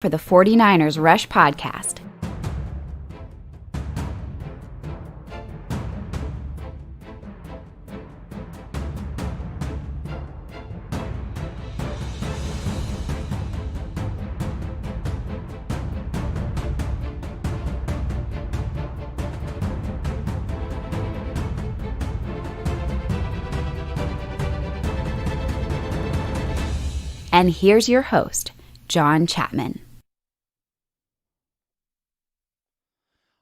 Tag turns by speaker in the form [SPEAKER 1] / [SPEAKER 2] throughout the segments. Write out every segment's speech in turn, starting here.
[SPEAKER 1] for the 49ers Rush podcast. And here's your host, John Chapman.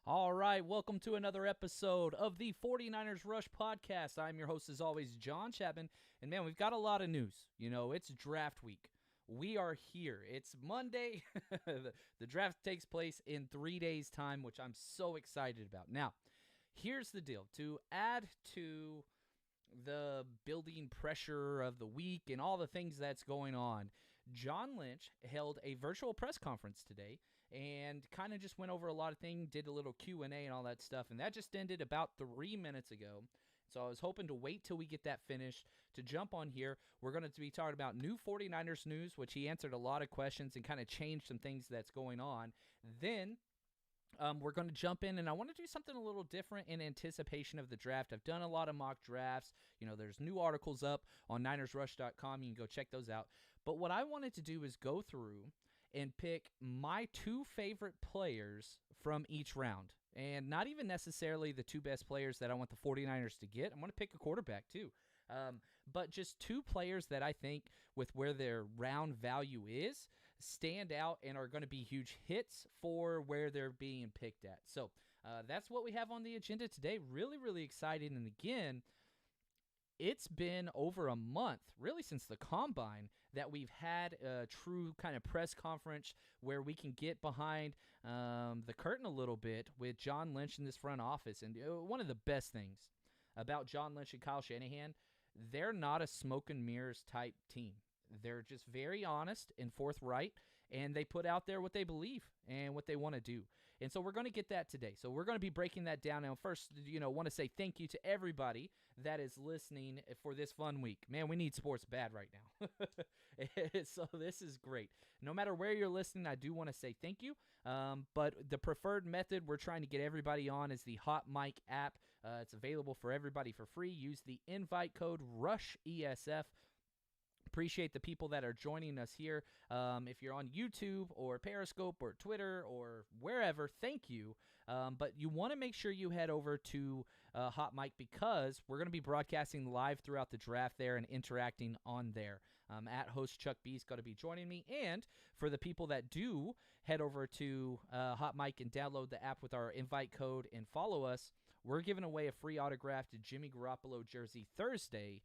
[SPEAKER 2] All right, welcome to another episode of the 49ers Rush podcast. I'm your host, as always, John Chapman. And man, we've got a lot of news. You know, it's draft week. We are here. It's Monday. The draft takes place in 3 days' time, which I'm so excited about. Now, here's the deal. To add to the building pressure of the week and all the things that's going on, John Lynch held a virtual press conference today and kind of just went over a lot of things, did a little Q&A and all that stuff, and that just ended about 3 minutes ago. So I was hoping to wait till we get that finished to jump on here. We're going to be talking about new 49ers news, which he answered a lot of questions and kind of changed some things that's going on. Then we're going to jump in, and I want to do something a little different in anticipation of the draft. I've done a lot of mock drafts. You know, there's new articles up on NinersRush.com. You can go check those out. But what I wanted to do is go through and pick my two favorite players from each round. And not even necessarily the two best players that I want the 49ers to get. I'm going to pick a quarterback too. But just two players that I think, with where their round value is, stand out and are going to be huge hits for where they're being picked at. So that's what we have on the agenda today. Really, really excited. And again, it's been over a month, really since the Combine, that we've had a true kind of press conference where we can get behind the curtain a little bit with John Lynch in this front office. And one of the best things about John Lynch and Kyle Shanahan, they're not a smoke and mirrors type team. They're just very honest and forthright, and they put out there what they believe and what they want to do. And so we're going to get that today. So we're going to be breaking that down. Now, first, want to say thank you to everybody that is listening for this fun week. Man, we need sports bad right now. So this is great. No matter where you're listening, I do want to say thank you. But the preferred method we're trying to get everybody on is the Hot Mic app. It's available for everybody for free. Use the invite code RUSHESF. Appreciate the people that are joining us here. If you're on YouTube or Periscope or Twitter or wherever, thank you. But you want to make sure you head over to Hot Mic, because we're going to be broadcasting live throughout the draft there and interacting on there. At host Chuck B is going to be joining me. And for the people that do head over to Hot Mic and download the app with our invite code and follow us, we're giving away a free autographed Jimmy Garoppolo jersey Thursday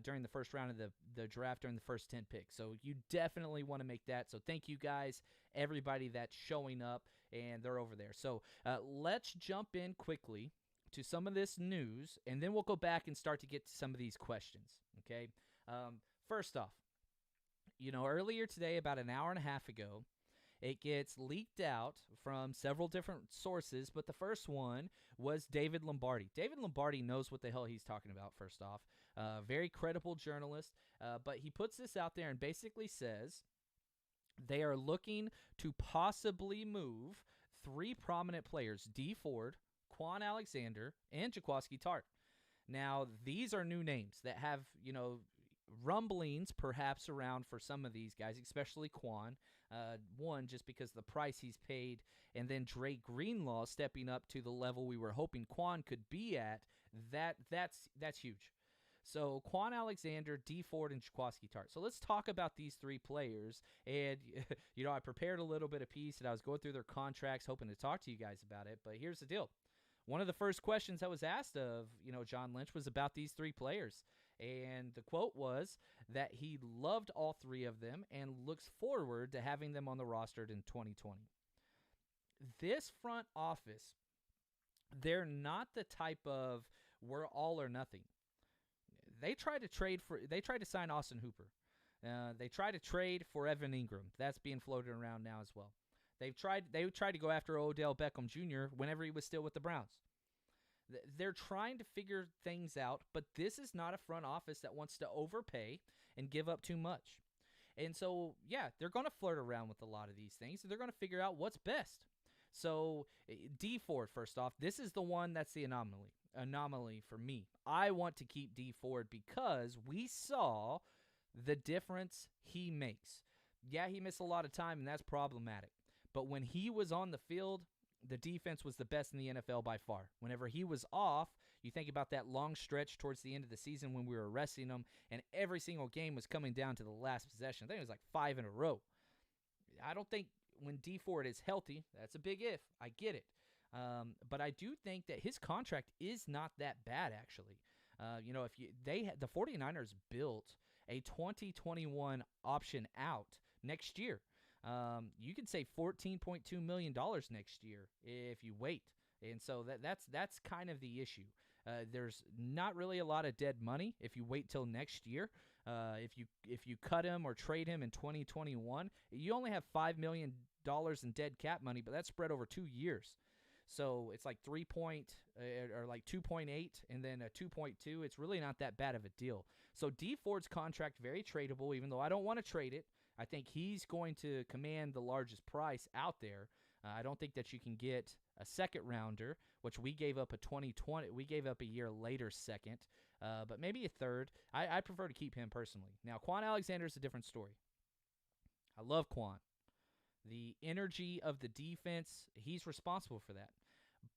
[SPEAKER 2] during the first round of the draft, during the first 10 picks. So you definitely want to make that. So thank you guys, everybody that's showing up, and they're over there. So let's jump in quickly to some of this news, and then we'll go back and start to get to some of these questions, okay? First off, earlier today, about an hour and a half ago, it gets leaked out from several different sources, but the first one was David Lombardi. David Lombardi knows what the hell he's talking about, first off. Very credible journalist, but he puts this out there and basically says they are looking to possibly move three prominent players, D. Ford, Quan Alexander, and Jaquiski Tartt. Now, these are new names that have, rumblings perhaps around for some of these guys, especially Quan. One, just because of the price he's paid, and then Drake Greenlaw stepping up to the level we were hoping Quan could be at. That's huge. So Quan Alexander, D. Ford, and Jaquiski Tartt. So let's talk about these three players. And, I prepared a little bit of piece, and I was going through their contracts, hoping to talk to you guys about it. But here's the deal. One of the first questions I was asked of, John Lynch, was about these three players. And the quote was that he loved all three of them and looks forward to having them on the roster in 2020. This front office, they're not the type of we're all or nothing. They tried to sign Austin Hooper. They tried to trade for Evan Engram. That's being floated around now as well. They tried to go after Odell Beckham Jr. whenever he was still with the Browns. They're trying to figure things out, but this is not a front office that wants to overpay and give up too much. And so, yeah, they're going to flirt around with a lot of these things, and they're going to figure out what's best. So, D Ford, first off, this is the one that's the anomaly for me. I want to keep D Ford because we saw the difference he makes. Yeah, he missed a lot of time, and that's problematic. But when he was on the field, the defense was the best in the NFL by far. Whenever he was off, you think about that long stretch towards the end of the season when we were resting him, and every single game was coming down to the last possession. I think it was like 5 in a row. I don't think when D Ford is healthy, that's a big if. I get it. But I do think that his contract is not that bad, actually. If the 49ers built a 2021 option out next year. You could save $14.2 million next year if you wait. And so that's kind of the issue. There's not really a lot of dead money if you wait till next year. If you cut him or trade him in 2021, you only have $5 million in dead cap money, but that's spread over 2 years. So it's like 2.8 and then a 2.2. It's really not that bad of a deal. So D Ford's contract very tradable, even though I don't want to trade it. I think he's going to command the largest price out there. I don't think that you can get a second rounder, which we gave up a 2020. We gave up a year later second, but maybe a third. I prefer to keep him personally. Now, Quan Alexander is a different story. I love Quan. The energy of the defense, he's responsible for that.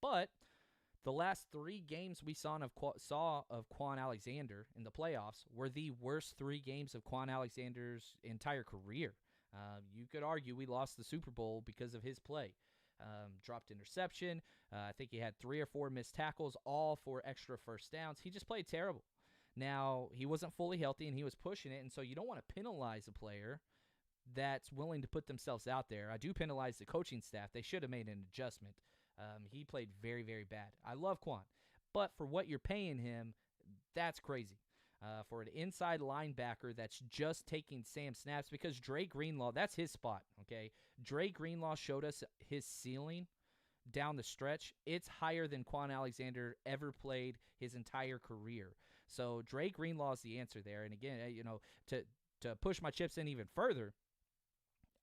[SPEAKER 2] But the last 3 games we saw of Quan Alexander in the playoffs were the worst 3 games of Quan Alexander's entire career. You could argue we lost the Super Bowl because of his play. Dropped interception. I think he had 3 or 4 missed tackles, all for extra first downs. He just played terrible. Now, he wasn't fully healthy, and he was pushing it, and so you don't want to penalize a player that's willing to put themselves out there. I do penalize the coaching staff. They should have made an adjustment. He played very, very bad. I love Quan, but for what you're paying him, that's crazy. For an inside linebacker that's just taking Sam snaps, because Dre Greenlaw, that's his spot, okay? Dre Greenlaw showed us his ceiling down the stretch. It's higher than Quan Alexander ever played his entire career. So Dre Greenlaw is the answer there. And again, to push my chips in even further,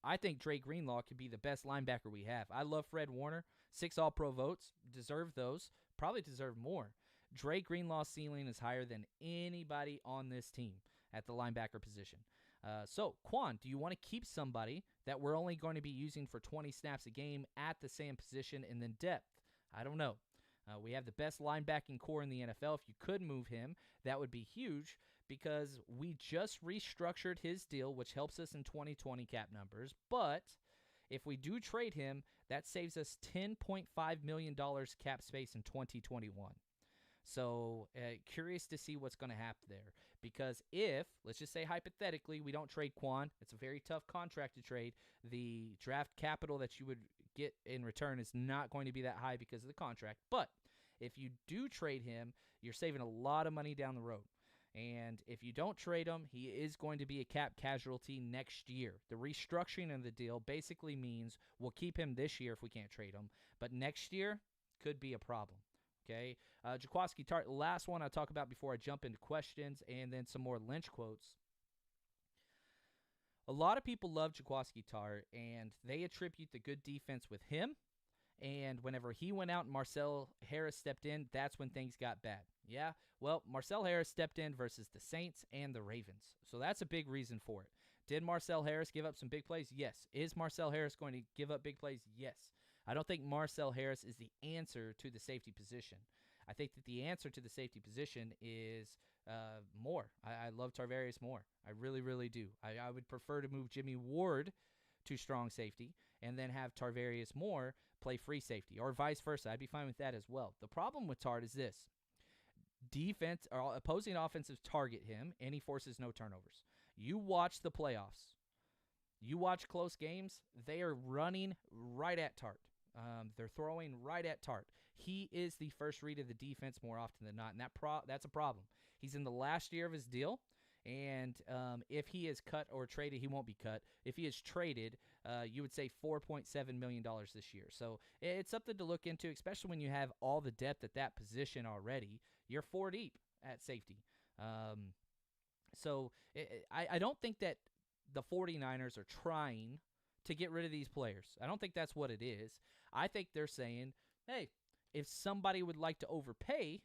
[SPEAKER 2] I think Dre Greenlaw could be the best linebacker we have. I love Fred Warner. 6 All-Pro votes. Deserve those. Probably deserve more. Dre Greenlaw's ceiling is higher than anybody on this team at the linebacker position. So, Quan, do you want to keep somebody that we're only going to be using for 20 snaps a game at the same position and then depth? I don't know. We have the best linebacking core in the NFL. If you could move him, that would be huge, because we just restructured his deal, which helps us in 2020 cap numbers. But if we do trade him, that saves us $10.5 million cap space in 2021. So curious to see what's going to happen there. Because if, let's just say hypothetically, we don't trade Quan, it's a very tough contract to trade. The draft capital that you would get in return is not going to be that high because of the contract. But if you do trade him, you're saving a lot of money down the road. And if you don't trade him, he is going to be a cap casualty next year. The restructuring of the deal basically means we'll keep him this year if we can't trade him, but next year could be a problem. Okay, Jaquiski Tartt, last one I'll talk about before I jump into questions, and then some more Lynch quotes. A lot of people love Jaquiski Tartt, and they attribute the good defense with him. And whenever he went out and Marcel Harris stepped in, that's when things got bad. Yeah, well, Marcel Harris stepped in versus the Saints and the Ravens. So that's a big reason for it. Did Marcel Harris give up some big plays? Yes. Is Marcel Harris going to give up big plays? Yes. I don't think Marcel Harris is the answer to the safety position. I think that the answer to the safety position is Moore. I love Tarvarius Moore. I really, really do. I would prefer to move Jimmy Ward to strong safety and then have Tarvarius Moore play free safety, or vice versa. I'd be fine with that as well. The problem with Tart is this. Defense or opposing offensives target him, and he forces no turnovers. You watch the playoffs. You watch close games. They are running right at Tart. They're throwing right at Tart. He is the first read of the defense more often than not, and that's a problem. He's in the last year of his deal, and if he is cut or traded, he won't be cut. If he is traded, you would say $4.7 million this year. So it's something to look into, especially when you have all the depth at that position already. You're 4 deep at safety. So I don't think that the 49ers are trying to get rid of these players. I don't think that's what it is. I think they're saying, hey, if somebody would like to overpay,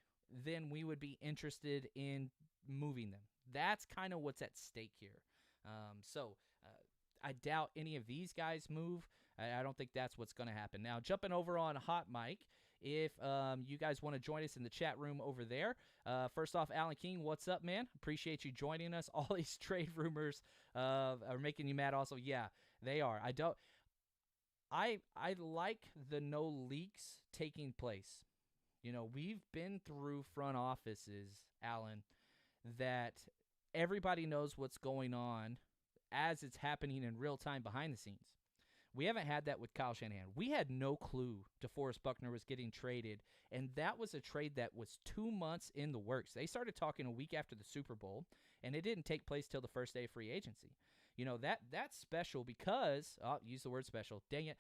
[SPEAKER 2] then we would be interested in moving them. That's kind of what's at stake here. I doubt any of these guys move. I don't think that's what's going to happen. Now, jumping over on Hot Mic, if you guys want to join us in the chat room over there. First off, Alan King, what's up, man? Appreciate you joining us. All these trade rumors are making you mad also. Yeah, they are. I like the no leaks taking place. You know, we've been through front offices, Alan, that everybody knows what's going on as it's happening in real time behind the scenes. We haven't had that with Kyle Shanahan. We had no clue DeForest Buckner was getting traded, and that was a trade that was 2 months in the works. They started talking a week after the Super Bowl, and it didn't take place till the first day of free agency. You know, that's special because, I'll use the word special, dang it,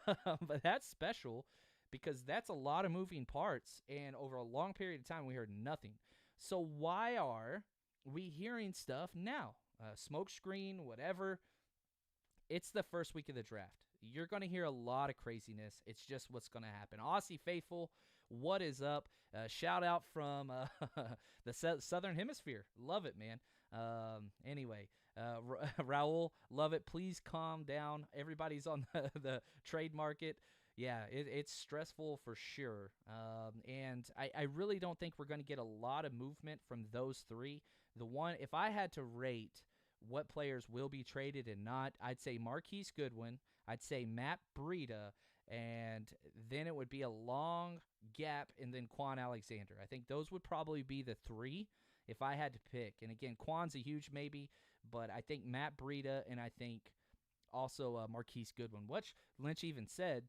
[SPEAKER 2] but that's special because that's a lot of moving parts, and over a long period of time, we heard nothing. So why are we hearing stuff now? Smoke screen, whatever. It's the first week of the draft. You're going to hear a lot of craziness. It's just what's going to happen. Aussie Faithful, what is up? Shout out from the Southern Hemisphere. Love it, man. Anyway, Raul, love it. Please calm down. Everybody's on the trade market. Yeah, it's stressful for sure. And I really don't think we're going to get a lot of movement from those three. If I had to rate what players will be traded and not, I'd say Marquise Goodwin, I'd say Matt Breida, and then it would be a long gap, and then Quan Alexander. I think those would probably be the three if I had to pick. And again, Quan's a huge maybe, but I think Matt Breida and I think also Marquise Goodwin, which Lynch even said,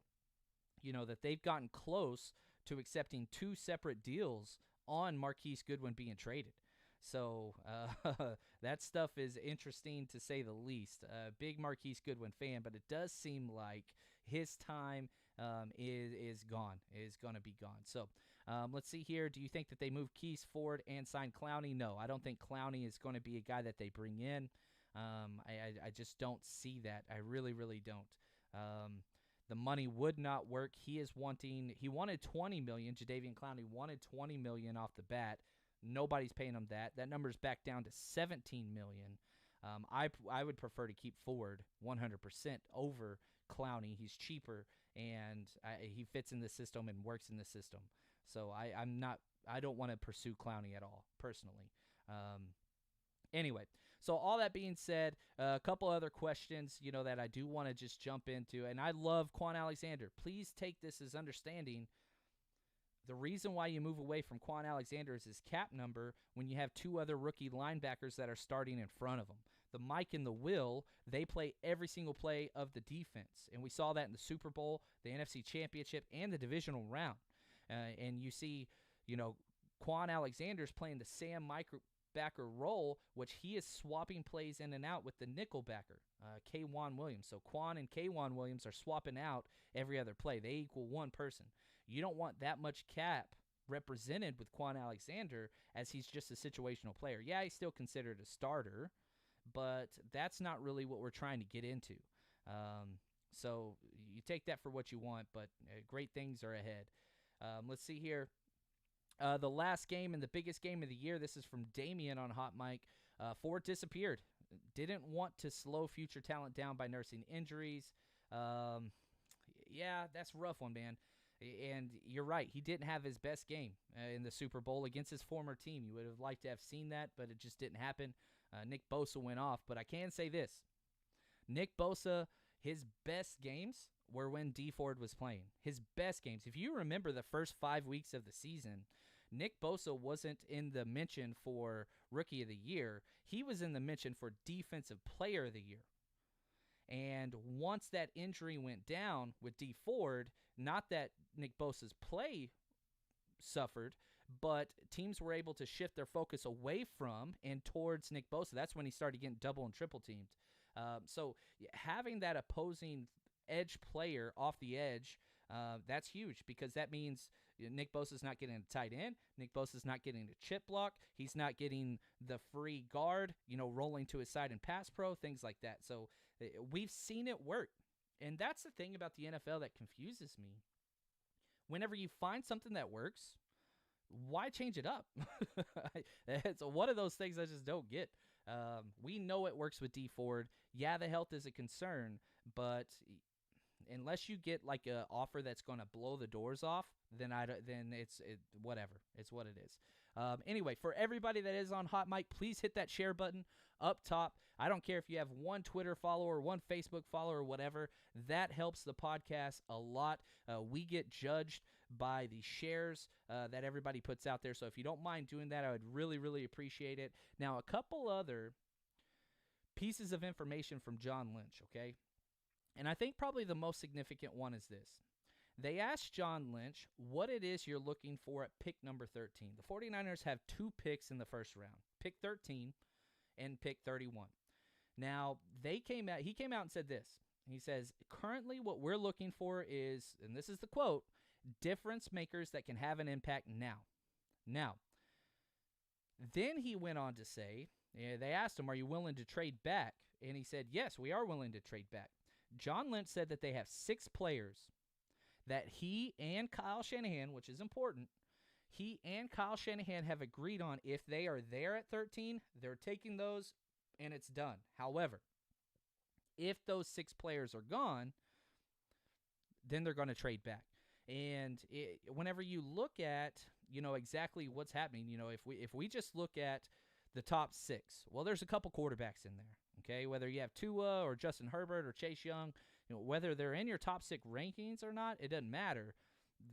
[SPEAKER 2] you know, that they've gotten close to accepting 2 separate deals on Marquise Goodwin being traded. So that stuff is interesting to say the least. Big Marquise Goodwin fan, but it does seem like his time is gone, is going to be gone. So let's see here. Do you think that they move Keys forward and sign Clowney? No, I don't think Clowney is going to be a guy that they bring in. I just don't see that. I really, really don't. The money would not work. He wanted $20 million. Jadeveon Clowney wanted $20 million off the bat. Nobody's paying him that. That number's back down to $17 million. I would prefer to keep Ford 100% over Clowney. He's cheaper, and he fits in the system and works in the system. So I don't want to pursue Clowney at all, personally. Anyway, so all that being said, a couple other questions, you know, that I do want to just jump into. And I love Quan Alexander. Please take this as understanding. The reason why you move away from Quan Alexander is his cap number when you have 2 other rookie linebackers that are starting in front of him. The Mike and the Will, they play every single play of the defense. And we saw that in the Super Bowl, the NFC Championship, and the divisional round. And you see, you know, Quan Alexander's playing the Sam backer role, which he is swapping plays in and out with the nickel backer, K'Wan Williams. So Quan and K'Wan Williams are swapping out every other play. They equal one person. You don't want that much cap represented with Quan Alexander, as he's just a situational player. Yeah, he's still considered a starter, but that's not really what we're trying to get into. So you take that for what you want, but great things are ahead. Let's see here. The last game and the biggest game of the year, this is from Damien on Hot Mic. Ford disappeared. Didn't want to slow future talent down by nursing injuries. Yeah, that's a rough one, man. And you're right. He didn't have his best game in the Super Bowl against his former team. You would have liked to have seen that, but it just didn't happen. Nick Bosa went off. But I can say this. Nick Bosa, his best games were when D Ford was playing. His best games. If you remember the first 5 weeks of the season, Nick Bosa wasn't in the mention for Rookie of the Year. He was in the mention for Defensive Player of the Year. And once that injury went down with D Ford, not that Nick Bosa's play suffered, but teams were able to shift their focus away from and towards Nick Bosa. That's when he started getting double and triple teamed. So having that opposing edge player off the edge That's huge because that means Nick Bosa's not getting a tight end. Nick Bosa's not getting a chip block. He's not getting the free guard, rolling to his side in pass pro, things like that. So we've seen it work. And that's the thing about the NFL that confuses me. Whenever you find something that works, why change it up? It's one of those things I just don't get. We know it works with D Ford. Yeah, the health is a concern, but unless you get like an offer that's going to blow the doors off, then it's whatever. It's what it is. Anyway, for everybody that is on Hot Mic, please hit that share button up top. I don't care if you have one Twitter follower, one Facebook follower, whatever. That helps the podcast a lot. We get judged by the shares that everybody puts out there. So if you don't mind doing that, I would really, really appreciate it. Now, a couple other pieces of information from John Lynch, okay? And I think probably the most significant one is this. They asked John Lynch what it is you're looking for at pick number 13. The 49ers have 2 picks in the first round, pick 13 and pick 31. Now, he came out and said this. He says, currently what we're looking for is, and this is the quote, difference makers that can have an impact now. Now, then he went on to say, they asked him, are you willing to trade back? And he said, yes, we are willing to trade back. John Lynch said that they have 6 players that he and Kyle Shanahan, which is important, he and Kyle Shanahan have agreed on if they are there at 13, they're taking those and it's done. However, if those 6 players are gone, then they're going to trade back. And whenever you look at, exactly what's happening, if we just look at the top 6, well, there's a couple quarterbacks in there, okay? Whether you have Tua or Justin Herbert or Chase Young, whether they're in your top 6 rankings or not, it doesn't matter.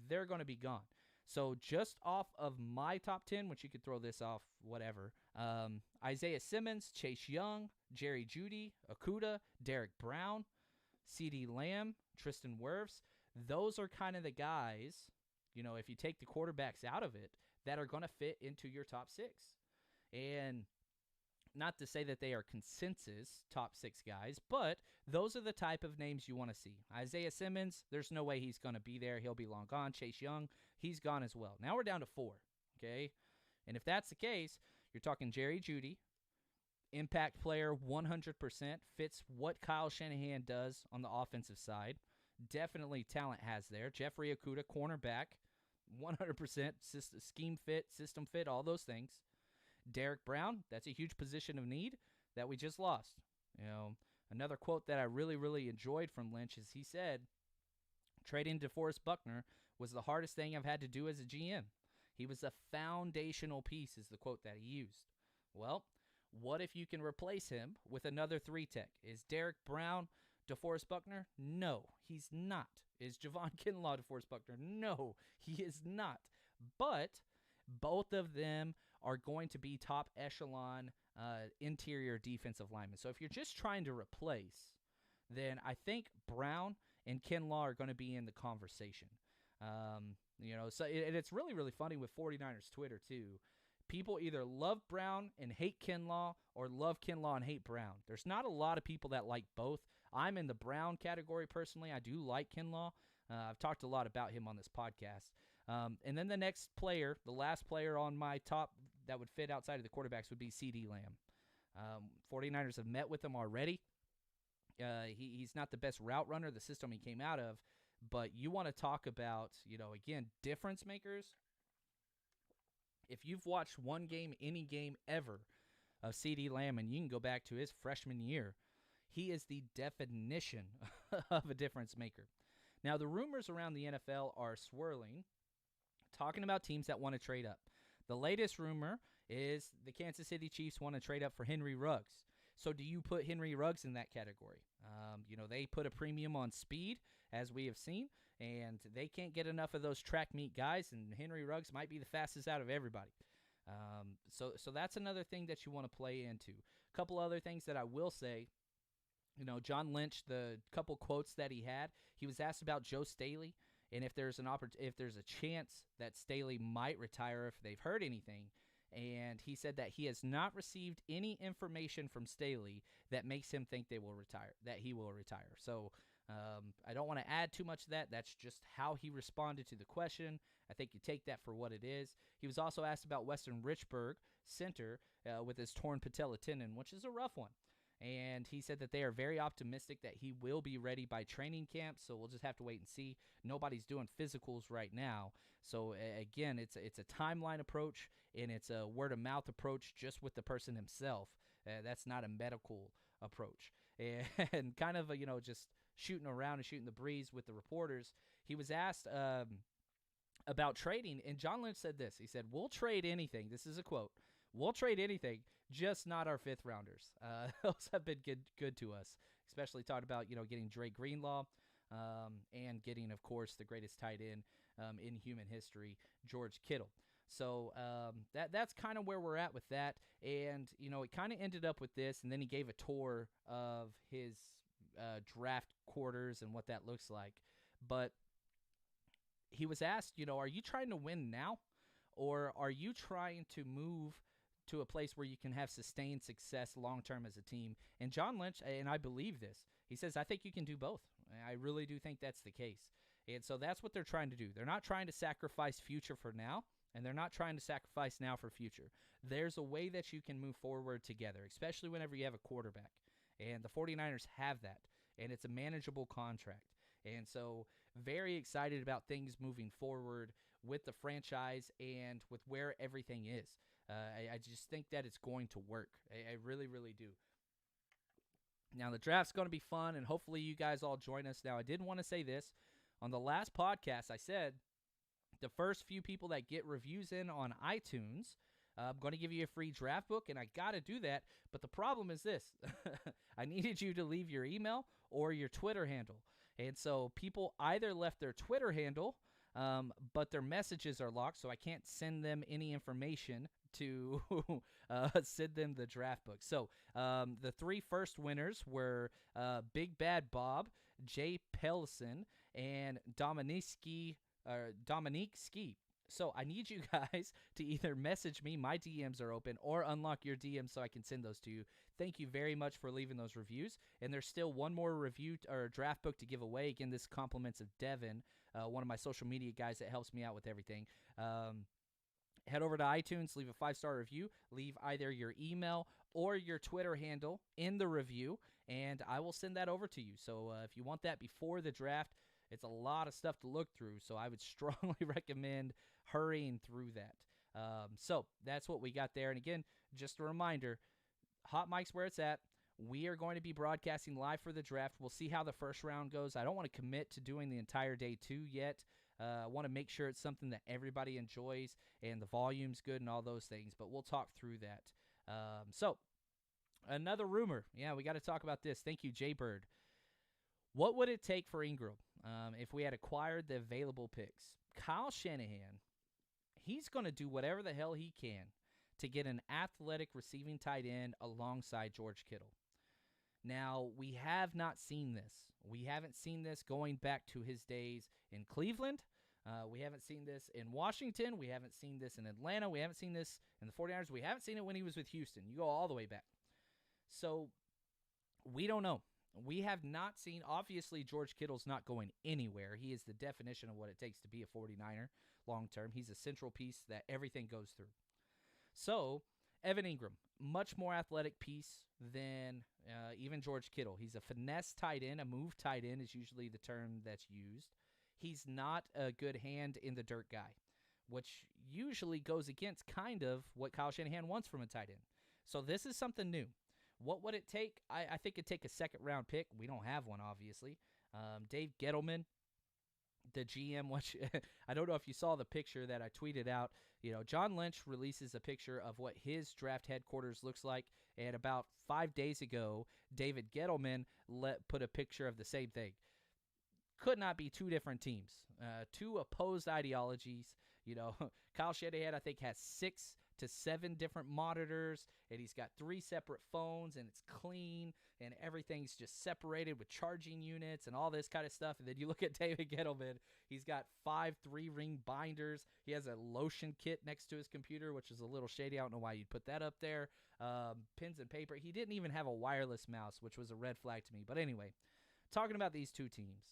[SPEAKER 2] They're going to be gone. So just off of my top 10, which you could throw this off, whatever, Isaiah Simmons, Chase Young, Jerry Jeudy, Okudah, Derek Brown, CeeDee Lamb, Tristan Wirfs, those are kind of the guys, if you take the quarterbacks out of it, that are going to fit into your top 6. And not to say that they are consensus top 6 guys, but those are the type of names you want to see. Isaiah Simmons, there's no way he's going to be there. He'll be long gone. Chase Young, he's gone as well. Now we're down to 4, okay? And if that's the case, you're talking Jerry Jeudy, impact player 100%, fits what Kyle Shanahan does on the offensive side. Definitely talent has there. Jeffrey Okudah, cornerback, 100%, scheme fit, system fit, all those things. Derek Brown, that's a huge position of need that we just lost. Another quote that I really, really enjoyed from Lynch is he said, trading DeForest Buckner was the hardest thing I've had to do as a GM. He was a foundational piece is the quote that he used. Well, what if you can replace him with another 3-tech? Is Derek Brown DeForest Buckner? No, he's not. Is Javon Kinlaw DeForest Buckner? No, he is not. But both of them are going to be top echelon interior defensive linemen. So if you're just trying to replace, then I think Brown and Kinlaw are going to be in the conversation. So it's really, really funny with 49ers Twitter too. People either love Brown and hate Kinlaw or love Kinlaw and hate Brown. There's not a lot of people that like both. I'm in the Brown category personally. I do like Kinlaw. I've talked a lot about him on this podcast. And then the next player, the last player on my top that would fit outside of the quarterbacks would be CeeDee Lamb. 49ers have met with him already. He's not the best route runner, the system he came out of, but you want to talk about, again, difference makers. If you've watched one game, any game ever of CeeDee Lamb, and you can go back to his freshman year, he is the definition of a difference maker. Now, the rumors around the NFL are swirling, talking about teams that want to trade up. The latest rumor is the Kansas City Chiefs want to trade up for Henry Ruggs. So do you put Henry Ruggs in that category? They put a premium on speed, as we have seen, and they can't get enough of those track meet guys, and Henry Ruggs might be the fastest out of everybody. So that's another thing that you want to play into. A couple other things that I will say, John Lynch, the couple quotes that he had, he was asked about Joe Staley, and if there's a chance that Staley might retire, if they've heard anything. And he said that he has not received any information from Staley that makes him think that he will retire. So I don't want to add too much to that. That's just how he responded to the question. I think you take that for what it is. He was also asked about Weston Richburg, center, with his torn patella tendon, which is a rough one. And he said that they are very optimistic that he will be ready by training camp, so we'll just have to wait and see. Nobody's doing physicals right now. So, again, it's a timeline approach, and it's a word-of-mouth approach just with the person himself. That's not a medical approach. And kind of, just shooting around and shooting the breeze with the reporters. He was asked about trading, and John Lynch said this. He said, "We'll trade anything." This is a quote. "We'll trade anything, just not our fifth rounders." Those have been good to us, especially talking about getting Dre Greenlaw and getting, of course, the greatest tight end in human history, George Kittle. So that's kind of where we're at with that. And it kind of ended up with this, and then he gave a tour of his draft quarters and what that looks like. But he was asked, are you trying to win now, or are you trying to move to a place where you can have sustained success long-term as a team? And John Lynch, and I believe this, he says, "I think you can do both." I really do think that's the case. And so that's what they're trying to do. They're not trying to sacrifice future for now, and they're not trying to sacrifice now for future. There's a way that you can move forward together, especially whenever you have a quarterback. And the 49ers have that, and it's a manageable contract. And so very excited about things moving forward with the franchise and with where everything is. I just think that it's going to work. I really, really do. Now, the draft's going to be fun, and hopefully you guys all join us. Now, I did want to say this. On the last podcast, I said the first few people that get reviews in on iTunes, I'm going to give you a free draft book, and I got to do that. But the problem is this. I needed you to leave your email or your Twitter handle. And so people either left their Twitter handle, but their messages are locked, so I can't send them any information to send them the draft book. So the three first winners were Big Bad Bob, Jay Pellison, and Dominique Ski. So I need you guys to either message me, my DMs are open, or unlock your DMs so I can send those to you. Thank you very much for leaving those reviews. And there's still one more review or draft book to give away. Again, this compliments of Devin, one of my social media guys that helps me out with everything. Head over to iTunes, leave a 5-star review, leave either your email or your Twitter handle in the review, and I will send that over to you. So if you want that before the draft, it's a lot of stuff to look through, so I would strongly recommend hurrying through that. So that's what we got there. And again, just a reminder, Hot Mic's where it's at. We are going to be broadcasting live for the draft. We'll see how the first round goes. I don't want to commit to doing the entire day 2 yet. I want to make sure it's something that everybody enjoys and the volume's good and all those things, but we'll talk through that. So another rumor. Yeah, we got to talk about this. Thank you, Jay Bird. What would it take for Engram if we had acquired the available picks? Kyle Shanahan, he's going to do whatever the hell he can to get an athletic receiving tight end alongside George Kittle. Now, we have not seen this. We haven't seen this going back to his days in Cleveland. We haven't seen this in Washington. We haven't seen this in Atlanta. We haven't seen this in the 49ers. We haven't seen it when he was with Houston. You go all the way back. So, we don't know. We have not seen, obviously, George Kittle's not going anywhere. He is the definition of what it takes to be a 49er long-term. He's a central piece that everything goes through. So, Evan Engram, much more athletic piece than even George Kittle. He's a finesse tight end. A move tight end is usually the term that's used. He's not a good hand in the dirt guy, which usually goes against kind of what Kyle Shanahan wants from a tight end. So this is something new. What would it take? I think it'd take a second-round pick. We don't have one, obviously. Dave Gettleman, the GM, which I don't know if you saw the picture that I tweeted out. John Lynch releases a picture of what his draft headquarters looks like, and about 5 days ago, David Gettleman put a picture of the same thing. Could not be two different teams, two opposed ideologies. Kyle Shanahan, I think, has 6 to 7 different monitors, and he's got 3 separate phones, and it's clean, and everything's just separated with charging units and all this kind of stuff. And then you look at David Gettleman, he's got 5 3-ring binders. He has a lotion kit next to his computer, which is a little shady. I don't know why you'd put that up there. Pens and paper. He didn't even have a wireless mouse, which was a red flag to me. But anyway, talking about these two teams,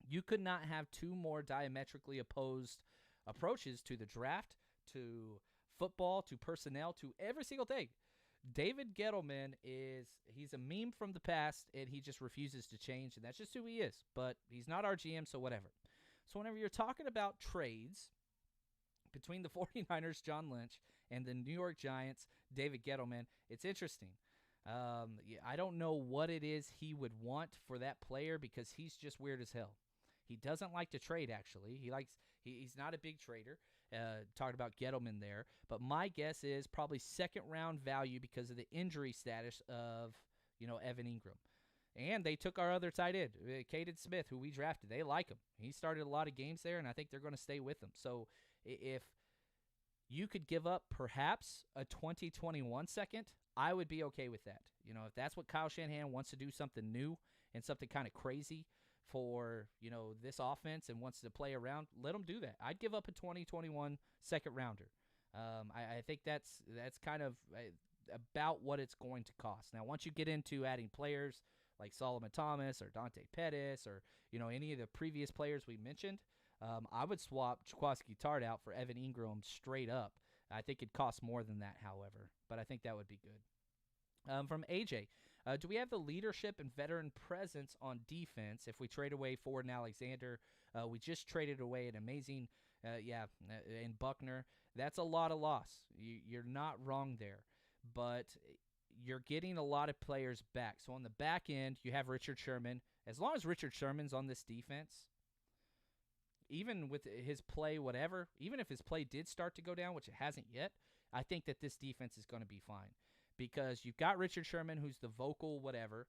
[SPEAKER 2] you could not have two more diametrically opposed approaches to the draft, to football, to personnel, to every single thing. David Gettleman he's a meme from the past, and he just refuses to change, and that's just who he is. But he's not our GM, so whatever. So whenever you're talking about trades between the 49ers, John Lynch, and the New York Giants, David Gettleman, it's interesting. I don't know what it is he would want for that player because he's just weird as hell. He doesn't like to trade, actually. He's not a big trader. Talking about Gettleman there. But my guess is probably second-round value because of the injury status of, Evan Engram. And they took our other tight end, Caden Smith, who we drafted. They like him. He started a lot of games there, and I think they're going to stay with him. So if you could give up perhaps a 2021 second, I would be okay with that. If that's what Kyle Shanahan wants to do, something new and something kind of crazy for, this offense and wants to play around, let him do that. I'd give up a 2021 second rounder. I think that's kind of about what it's going to cost. Now, once you get into adding players like Solomon Thomas or Dante Pettis or, any of the previous players we mentioned, I would swap Jaquiski Tart out for Evan Engram straight up. I think it'd cost more than that, however, but I think that would be good. From AJ, do we have the leadership and veteran presence on defense if we trade away Ford and Alexander? We just traded away an amazing, in Buckner. That's a lot of loss. You're not wrong there, but you're getting a lot of players back. So on the back end, you have Richard Sherman. As long as Richard Sherman's on this defense, even with his play, whatever, even if his play did start to go down, which it hasn't yet, I think that this defense is going to be fine. Because you've got Richard Sherman, who's the vocal whatever.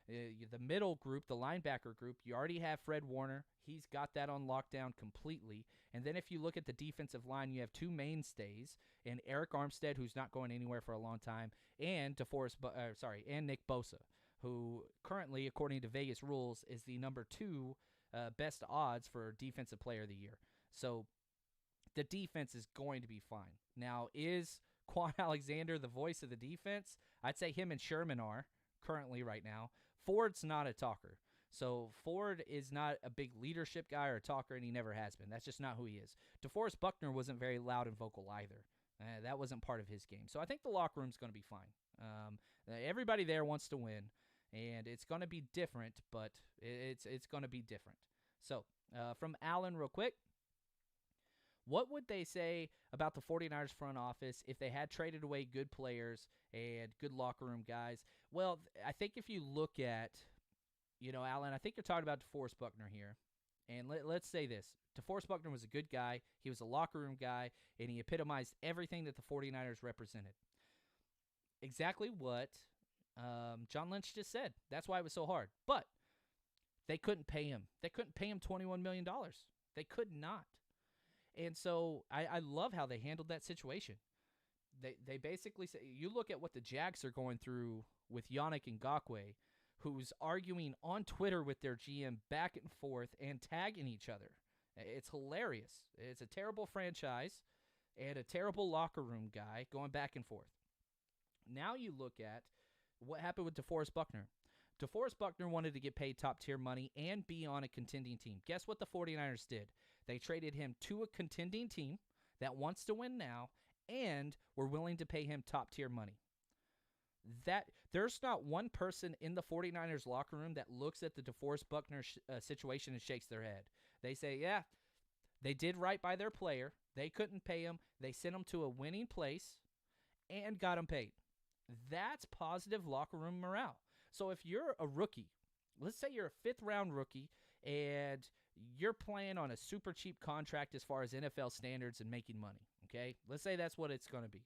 [SPEAKER 2] The middle group, the linebacker group, you already have Fred Warner. He's got that on lockdown completely. And then if you look at the defensive line, you have two mainstays, and Eric Armstead, who's not going anywhere for a long time, and and Nick Bosa, who currently, according to Vegas rules, is the number 2 best odds for Defensive Player of the Year. So the defense is going to be fine. Now, is Quan Alexander the voice of the defense? I'd say him and Sherman are currently right now. Ford's not a talker. So Ford is not a big leadership guy or a talker, and he never has been. That's just not who he is. DeForest Buckner wasn't very loud and vocal either. That wasn't part of his game. So I think the locker room's going to be fine. Everybody there wants to win, and it's going to be different, but it's going to be different. So from Alan real quick, what would they say about the 49ers front office if they had traded away good players and good locker room guys? Well, I think if you look at, Alan, I think you're talking about DeForest Buckner here. And let's say this. DeForest Buckner was a good guy. He was a locker room guy, and he epitomized everything that the 49ers represented. Exactly what John Lynch just said. That's why it was so hard. But they couldn't pay him. They couldn't pay him $21 million. They could not. And so I love how they handled that situation. They basically say, you look at what the Jags are going through with Yannick Ngakoue, who's arguing on Twitter with their GM back and forth and tagging each other. It's hilarious. It's a terrible franchise and a terrible locker room guy going back and forth. Now you look at what happened with DeForest Buckner. DeForest Buckner wanted to get paid top-tier money and be on a contending team. Guess what the 49ers did? They traded him to a contending team that wants to win now and were willing to pay him top-tier money. There's not one person in the 49ers locker room that looks at the DeForest Buckner situation and shakes their head. They say, yeah, they did right by their player. They couldn't pay him. They sent him to a winning place and got him paid. That's positive locker room morale. So if you're a rookie, let's say you're a 5th-round rookie, and you're playing on a super cheap contract as far as NFL standards and making money, okay? Let's say that's what it's going to be.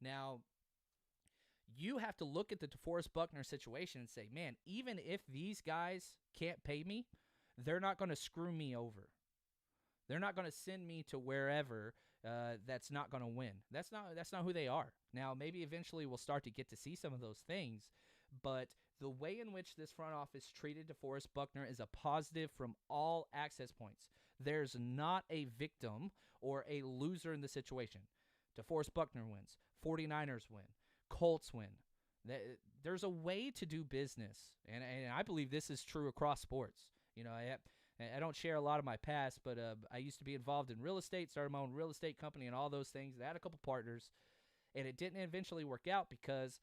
[SPEAKER 2] Now, you have to look at the DeForest Buckner situation and say, man, even if these guys can't pay me, they're not going to screw me over. They're not going to send me to wherever that's not going to win. That's not who they are. Now, maybe eventually we'll start to get to see some of those things, but the way in which this front office treated DeForest Buckner is a positive from all access points. There's not a victim or a loser in the situation. DeForest Buckner wins. 49ers win. Colts win. There's a way to do business, and I believe this is true across sports. I don't share a lot of my past, but I used to be involved in real estate, started my own real estate company and all those things. I had a couple partners, and it didn't eventually work out because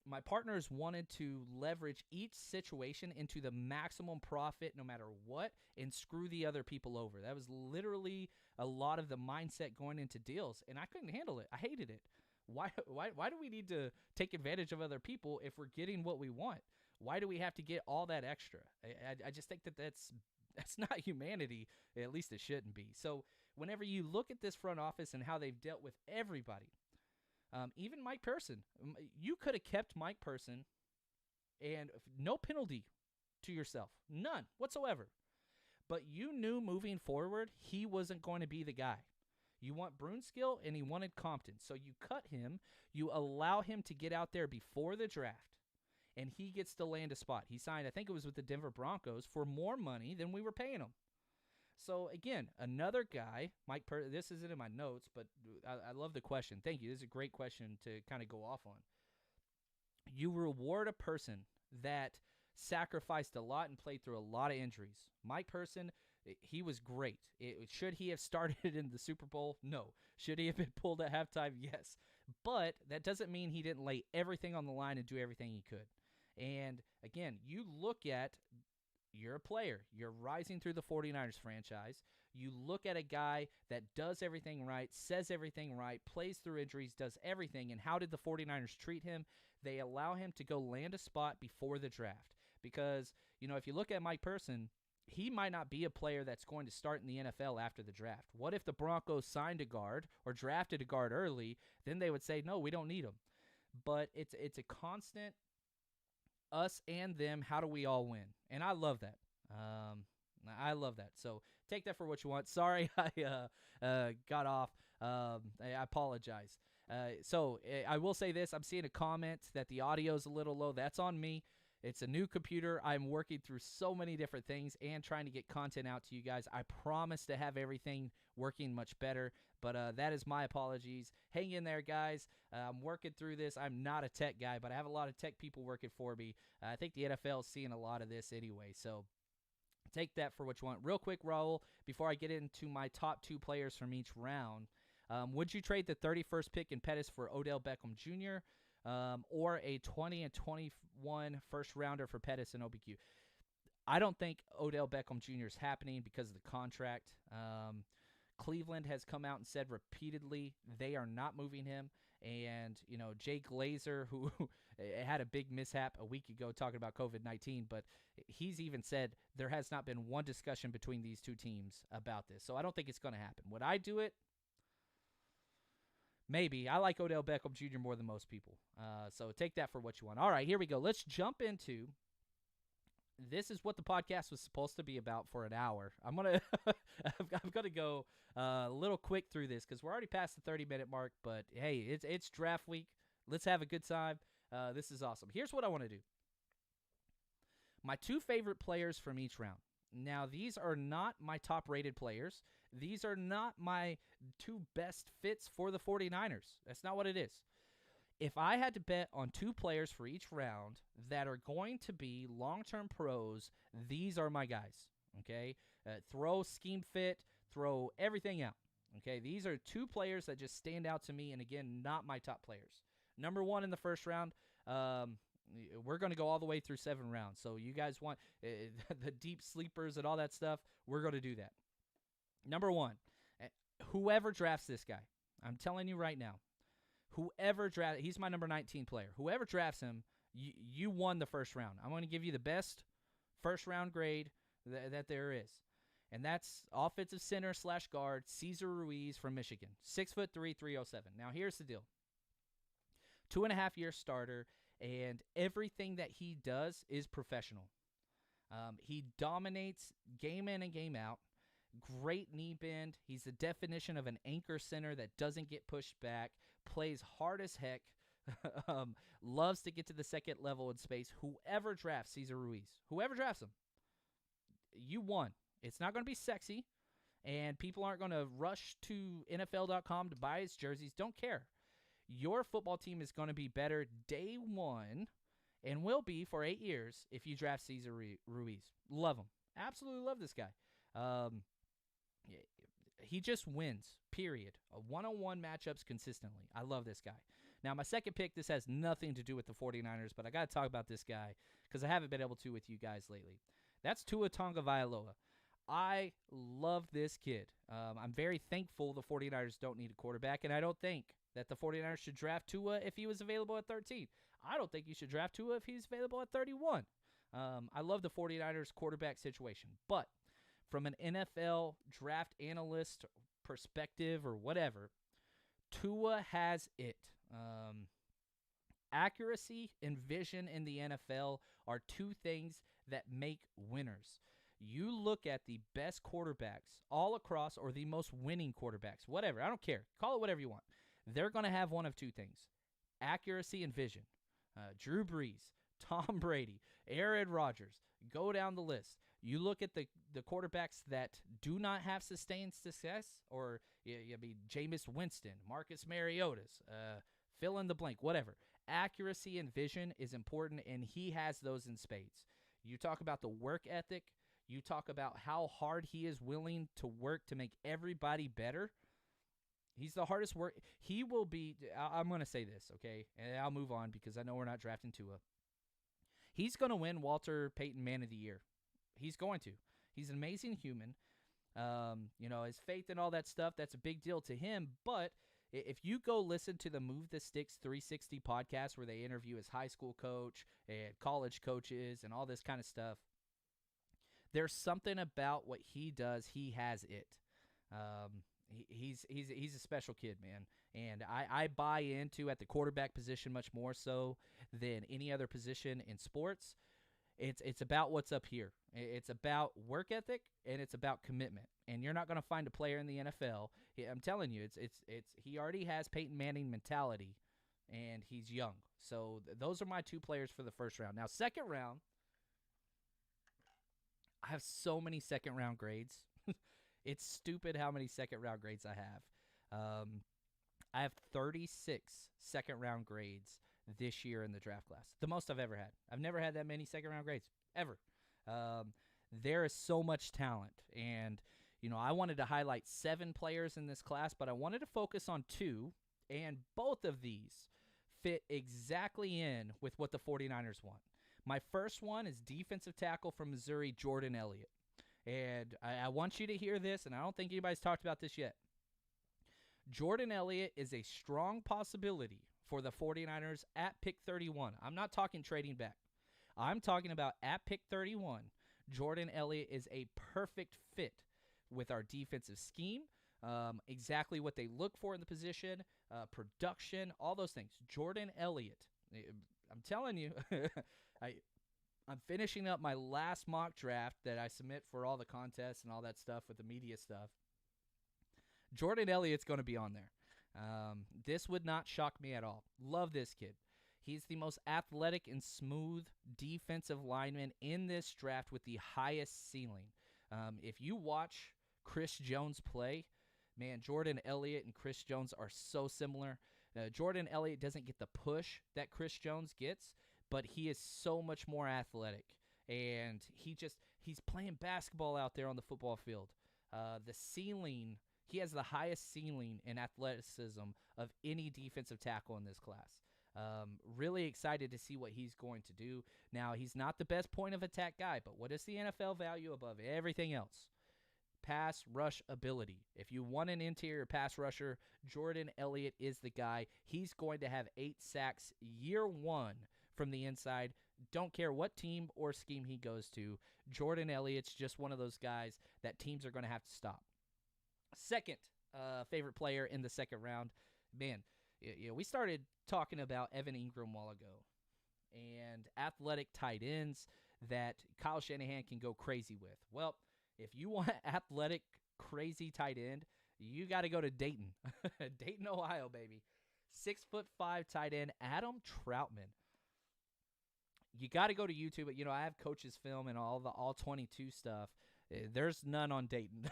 [SPEAKER 2] my partners wanted to leverage each situation into the maximum profit no matter what and screw the other people over. That was literally a lot of the mindset going into deals, and I couldn't handle it. I hated it. Why do we need to take advantage of other people if we're getting what we want? Why do we have to get all that extra? I just think that's not humanity. At least it shouldn't be. So whenever you look at this front office and how they've dealt with everybody, even Mike Person, you could have kept Mike Person and no penalty to yourself. None whatsoever. But you knew moving forward he wasn't going to be the guy. You want Brunskill, and he wanted Compton. So you cut him. You allow him to get out there before the draft, and he gets to land a spot. He signed, I think it was with the Denver Broncos, for more money than we were paying him. So, again, another guy, this isn't in my notes, but I love the question. Thank you. This is a great question to kind of go off on. You reward a person that sacrificed a lot and played through a lot of injuries. Mike Person, he was great. Should he have started in the Super Bowl? No. Should he have been pulled at halftime? Yes. But that doesn't mean he didn't lay everything on the line and do everything he could. And, again, you look at, you're a player. You're rising through the 49ers franchise. You look at a guy that does everything right, says everything right, plays through injuries, does everything. And how did the 49ers treat him? They allow him to go land a spot before the draft. Because, if you look at Mike Person, he might not be a player that's going to start in the NFL after the draft. What if the Broncos signed a guard or drafted a guard early? Then they would say, no, we don't need him. But it's a constant us and them. How do we all win? And I love that. I love that. So take that for what you want. Sorry I got off. I apologize. So I will say this. I'm seeing a comment that the audio is a little low. That's on me. It's a new computer. I'm working through so many different things and trying to get content out to you guys. I promise to have everything working much better, but that is my apologies. Hang in there, guys. I'm working through this. I'm not a tech guy, but I have a lot of tech people working for me. I think the NFL is seeing a lot of this anyway, so take that for what you want. Real quick, Raul, before I get into my top 2 players from each round, would you trade the 31st pick in Pettis for Odell Beckham Jr., or a 20 and 21 first rounder for Pettis and OBQ? I don't think Odell Beckham Jr. is happening because of the contract. Cleveland has come out and said repeatedly they are not moving him. And, Jay Glazer, who had a big mishap a week ago talking about COVID-19, but he's even said there has not been one discussion between these two teams about this. So I don't think it's going to happen. Would I do it? Maybe. I like Odell Beckham Jr. more than most people. So take that for what you want. All right, here we go. Let's jump into, this is what the podcast was supposed to be about for an hour. I'm going to go a little quick through this because we're already past the 30-minute mark. But, hey, it's draft week. Let's have a good time. This is awesome. Here's what I want to do. My 2 favorite players from each round. Now, these are not my top-rated players. These are not my 2 best fits for the 49ers. That's not what it is. If I had to bet on 2 players for each round that are going to be long-term pros, these are my guys, okay? Throw scheme fit, throw everything out, okay? These are 2 players that just stand out to me, and again, not my top players. Number 1 in the first round, we're going to go all the way through 7 rounds. So you guys want the deep sleepers and all that stuff, we're going to do that. Number 1, whoever drafts this guy, I'm telling you right now, he's my number 19 player. Whoever drafts him, you won the first round. I'm going to give you the best first round grade that there is. And that's offensive center / guard, Cesar Ruiz from Michigan. 6'3", 307. Now here's the deal. 2.5-year starter, and everything that he does is professional. He dominates game in and game out. Great knee bend. He's the definition of an anchor center that doesn't get pushed back, plays hard as heck, loves to get to the second level in space. Whoever drafts Cesar Ruiz, whoever drafts him, you won. It's not going to be sexy, and people aren't going to rush to NFL.com to buy his jerseys. Don't care. Your football team is going to be better day one and will be for 8 years if you draft Cesar Ruiz. Love him. Absolutely love this guy. He just wins, period. One-on-one matchups consistently. I love this guy. Now, my second pick, this has nothing to do with the 49ers, but I got to talk about this guy because I haven't been able to with you guys lately. That's Tua Tagovailoa. I love this kid. I'm very thankful the 49ers don't need a quarterback, and I don't think that the 49ers should draft Tua if he was available at 13. I don't think you should draft Tua if he's available at 31. I love the 49ers quarterback situation, but from an NFL draft analyst perspective or whatever, Tua has it. Accuracy and vision in the NFL are two things that make winners. You look at the best quarterbacks all across, or the most winning quarterbacks, whatever. I don't care. Call it whatever you want. They're going to have one of two things: accuracy and vision. Drew Brees, Tom Brady, Aaron Rodgers. Go down the list. You look at the quarterbacks that do not have sustained success, or you mean Jameis Winston, Marcus Mariota's, fill in the blank, whatever. Accuracy and vision is important, and he has those in spades. You talk about the work ethic. You talk about how hard he is willing to work to make everybody better. He's the hardest work. He will be, I'm going to say this, okay? And I'll move on because I know we're not drafting Tua. He's going to win Walter Payton Man of the Year. He's going to. He's an amazing human. His faith and all that stuff, that's a big deal to him. But if you go listen to the Move the Sticks 360 podcast where they interview his high school coach and college coaches and all this kind of stuff, there's something about what he does. He has it. He's a special kid, man. And I buy into at the quarterback position much more so than any other position in sports. It's about what's up here. It's about work ethic and it's about commitment. And you're not going to find a player in the NFL. I'm telling you, it's he already has Peyton Manning mentality, and he's young. So those are my two players for the first round. Now, second round, I have so many second round grades. It's stupid how many second round grades I have. I have 36 second round grades this year in the draft class. The most I've ever had. I've never had that many second round grades, ever. There is so much talent. And, I wanted to highlight 7 players in this class, but I wanted to focus on 2. And both of these fit exactly in with what the 49ers want. My first one is defensive tackle from Missouri, Jordan Elliott. And I want you to hear this, and I don't think anybody's talked about this yet. Jordan Elliott is a strong possibility for the 49ers at pick 31. I'm not talking trading back. I'm talking about at pick 31. Jordan Elliott is a perfect fit with our defensive scheme, exactly what they look for in the position, production, all those things. Jordan Elliott, I'm telling you, I'm finishing up my last mock draft that I submit for all the contests and all that stuff with the media stuff. Jordan Elliott's going to be on there. This would not shock me at all. Love this kid. He's the most athletic and smooth defensive lineman in this draft with the highest ceiling. If you watch Chris Jones play, man, Jordan Elliott and Chris Jones are so similar. Jordan Elliott doesn't get the push that Chris Jones gets, but he is so much more athletic. And he's playing basketball out there on the football field. The ceiling, he has the highest ceiling in athleticism of any defensive tackle in this class. Really excited to see what he's going to do. Now, he's not the best point of attack guy, but what is the NFL value above everything else? Pass rush ability. If you want an interior pass rusher, Jordan Elliott is the guy. He's going to have 8 sacks year 1 from the inside. Don't care what team or scheme he goes to. Jordan Elliott's just one of those guys that teams are going to have to stop. Second favorite player in the second round. Man, we started talking about Evan Engram a while ago and athletic tight ends that Kyle Shanahan can go crazy with. Well, if you want athletic, crazy tight end, you got to go to Dayton. Dayton, Ohio, baby. 6'5" tight end, Adam Troutman. You got to go to YouTube. I have coaches film and all 22 stuff. There's none on Dayton.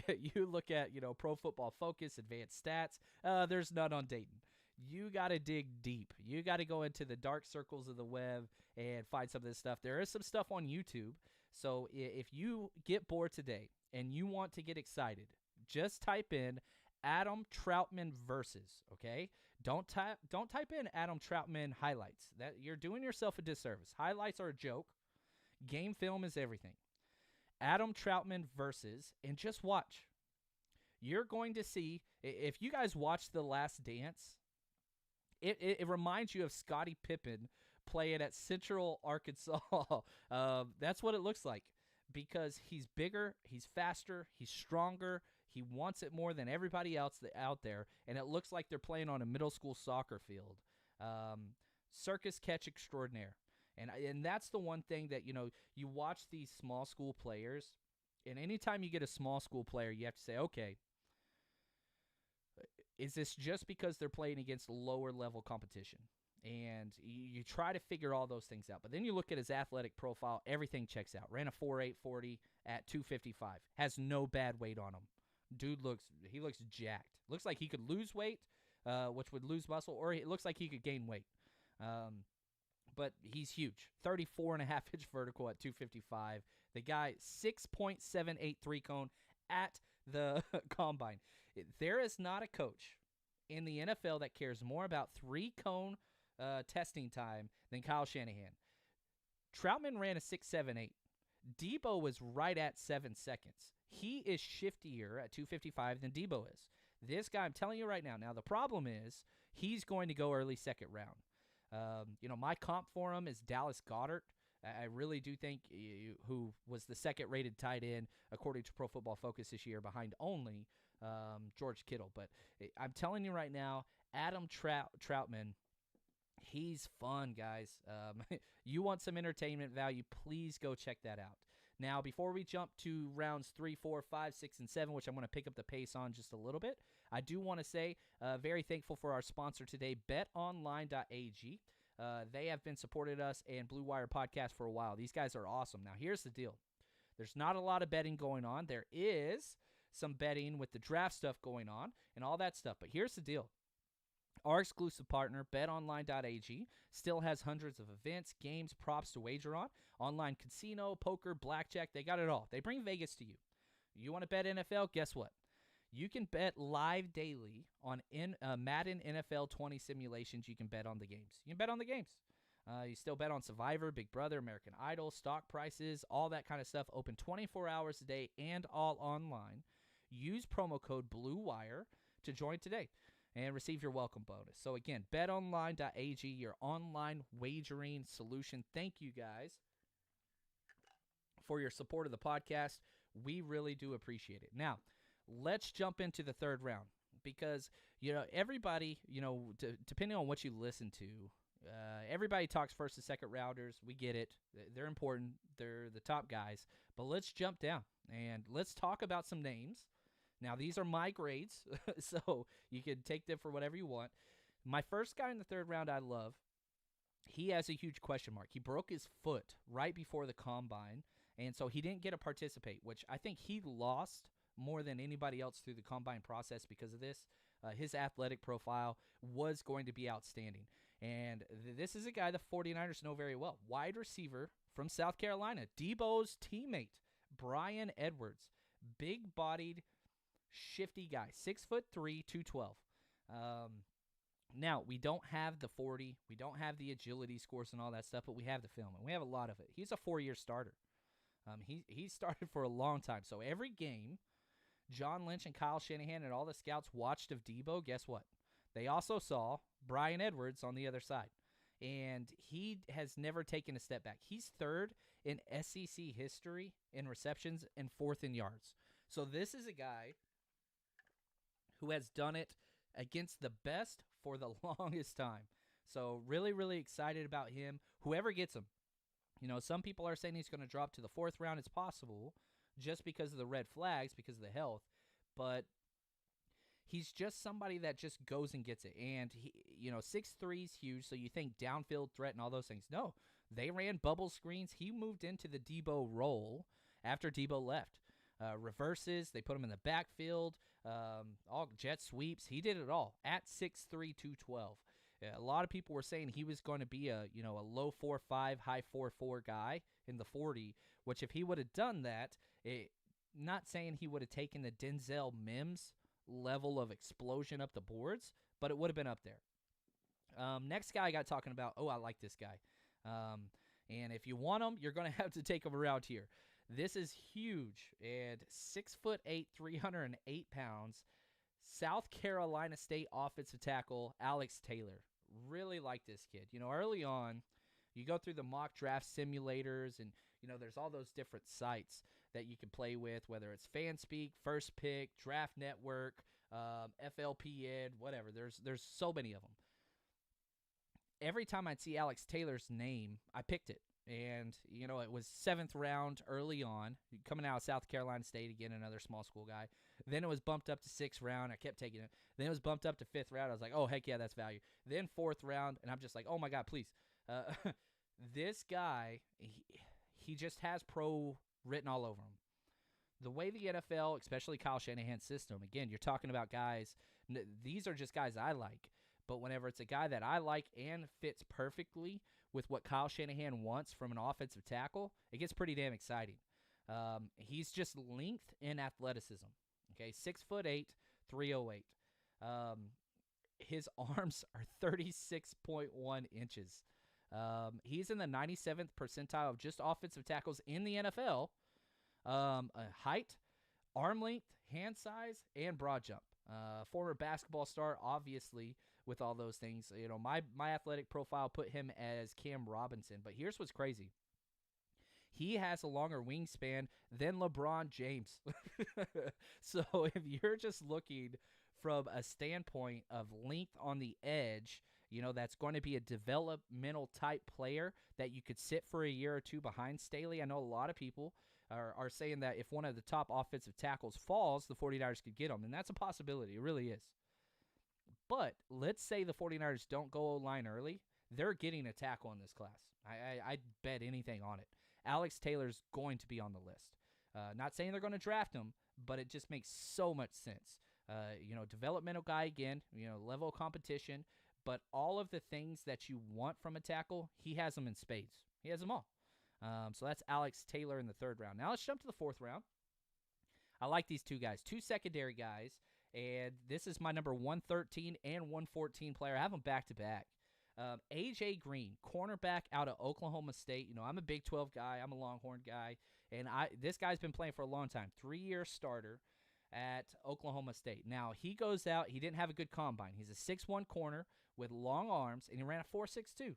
[SPEAKER 2] You look at, Pro Football Focus, Advanced Stats. There's none on Dayton. You got to dig deep. You got to go into the dark circles of the web and find some of this stuff. There is some stuff on YouTube. So if you get bored today and you want to get excited, just type in Adam Troutman versus, okay? Don't type in Adam Troutman highlights. That you're doing yourself a disservice. Highlights are a joke. Game film is everything. Adam Troutman versus, and just watch. You're going to see, if you guys watch The Last Dance, it reminds you of Scottie Pippen playing at Central Arkansas. That's what it looks like, because he's bigger, he's faster, he's stronger, he wants it more than everybody else out there, and it looks like they're playing on a middle school soccer field. Circus catch extraordinaire. And that's the one thing that, you watch these small school players, and anytime you get a small school player, you have to say, okay, is this just because they're playing against lower level competition? And you try to figure all those things out. But then you look at his athletic profile, everything checks out. Ran a 4.8 40 at 255. Has no bad weight on him. Dude looks jacked. Looks like he could lose weight, which would lose muscle, or it looks like he could gain weight. But he's huge. 34.5-inch vertical at 255. The guy, 6.78 3-cone at the combine. There is not a coach in the NFL that cares more about 3-cone testing time than Kyle Shanahan. Troutman ran a 6.78. Debo was right at 7 seconds. He is shiftier at 255 than Debo is. This guy, I'm telling you right now. Now, the problem is he's going to go early second round. My comp for him is Dallas Goedert. I really do think who was the second-rated tight end according to Pro Football Focus this year, behind only George Kittle. But I'm telling you right now, Adam Troutman, he's fun, guys. You want some entertainment value, please go check that out. Now, before we jump to rounds 3, 4, 5, 6, and 7, which I'm going to pick up the pace on just a little bit, I do want to say very thankful for our sponsor today, betonline.ag. They have been supporting us and Blue Wire Podcast for a while. These guys are awesome. Now, here's the deal. There's not a lot of betting going on. There is some betting with the draft stuff going on and all that stuff. But here's the deal. Our exclusive partner, betonline.ag, still has hundreds of events, games, props to wager on. Online casino, poker, blackjack, they got it all. They bring Vegas to you. You want to bet NFL? Guess what? You can bet live daily on Madden NFL 20 simulations. You can bet on the games. You can bet on the games. You still bet on Survivor, Big Brother, American Idol, stock prices, all that kind of stuff. Open 24 hours a day and all online. Use promo code BLUEWIRE to join today and receive your welcome bonus. So again, betonline.ag, your online wagering solution. Thank you guys for your support of the podcast. We really do appreciate it. Now, let's jump into the third round because, everybody, depending on what you listen to, everybody talks first and second rounders. We get it. They're important. They're the top guys. But let's jump down and let's talk about some names. Now, these are my grades, so you can take them for whatever you want. My first guy in the third round I love. He has a huge question mark. He broke his foot right before the combine, and so he didn't get to participate, which I think he lost more than anybody else through the combine process because of this. His athletic profile was going to be outstanding. And this is a guy the 49ers know very well. Wide receiver from South Carolina, Debo's teammate, Bryan Edwards. Big-bodied, shifty guy, 6'3", 212. Now, we don't have the 40. We don't have the agility scores and all that stuff, but we have the film, and we have a lot of it. He's a 4-year starter. He started for a long time. So every game, John Lynch and Kyle Shanahan and all the scouts watched of Debo, guess what? They also saw Bryan Edwards on the other side. And he has never taken a step back. He's third in SEC history in receptions and fourth in yards. So this is a guy who has done it against the best for the longest time. So really, really excited about him. Whoever gets him. Some people are saying he's going to drop to the fourth round. It's possible just because of the red flags, because of the health. But he's just somebody that just goes and gets it. And, 6'3" is huge, so you think downfield threat and all those things. No, they ran bubble screens. He moved into the Debo role after Debo left. reverses. They put him in the backfield, all jet sweeps. He did it all at 6'3", 212. Yeah, a lot of people were saying he was going to be a low 4.5, high 4.4 guy in the 40, which if he would have done that, not saying he would have taken the Denzel Mims level of explosion up the boards, but it would have been up there. Next guy I got talking about, I like this guy. And if you want him, you're going to have to take him around here. This is huge, and 6'8", 308 pounds, South Carolina State offensive tackle Alex Taylor. Really like this kid. Early on, you go through the mock draft simulators, and, there's all those different sites that you can play with, whether it's FanSpeak, First Pick, Draft Network, FLPN, whatever. There's so many of them. Every time I'd see Alex Taylor's name, I picked it. And, it was 7th round early on, coming out of South Carolina State, again, another small school guy. Then it was bumped up to 6th round. I kept taking it. Then it was bumped up to 5th round. I was like, oh, heck yeah, that's value. Then 4th round, and I'm just like, oh, my God, please. This guy, he just has pro written all over him. The way the NFL, especially Kyle Shanahan's system, again, you're talking about guys, these are just guys I like. But whenever it's a guy that I like and fits perfectly with what Kyle Shanahan wants from an offensive tackle, it gets pretty damn exciting. He's just length and athleticism. Okay, 6'8", 308. His arms are 36.1 inches. He's in the 97th percentile of just offensive tackles in the NFL. Height, arm length, hand size, and broad jump. Former basketball star, obviously, with all those things. My athletic profile put him as Cam Robinson. But here's what's crazy. He has a longer wingspan than LeBron James. So if you're just looking from a standpoint of length on the edge, that's going to be a developmental type player that you could sit for a year or two behind Staley. I know a lot of people are saying that if one of the top offensive tackles falls, the 49ers could get him, and that's a possibility. It really is. But let's say the 49ers don't go O-line early. They're getting a tackle in this class. I'd bet anything on it. Alex Taylor's going to be on the list. Not saying they're going to draft him, but it just makes so much sense. Developmental guy again, level of competition, but all of the things that you want from a tackle, he has them in spades. He has them all. So that's Alex Taylor in the 3rd round. Now let's jump to the 4th round. I like these two guys, two secondary guys, and this is my number 113 and 114 player. I have them back-to-back. A.J. Green, cornerback out of Oklahoma State. I'm a Big 12 guy. I'm a Longhorn guy, and this guy's been playing for a long time, 3-year starter at Oklahoma State. Now, he goes out. He didn't have a good combine. He's a 6'1 corner with long arms, and he ran a 4.62.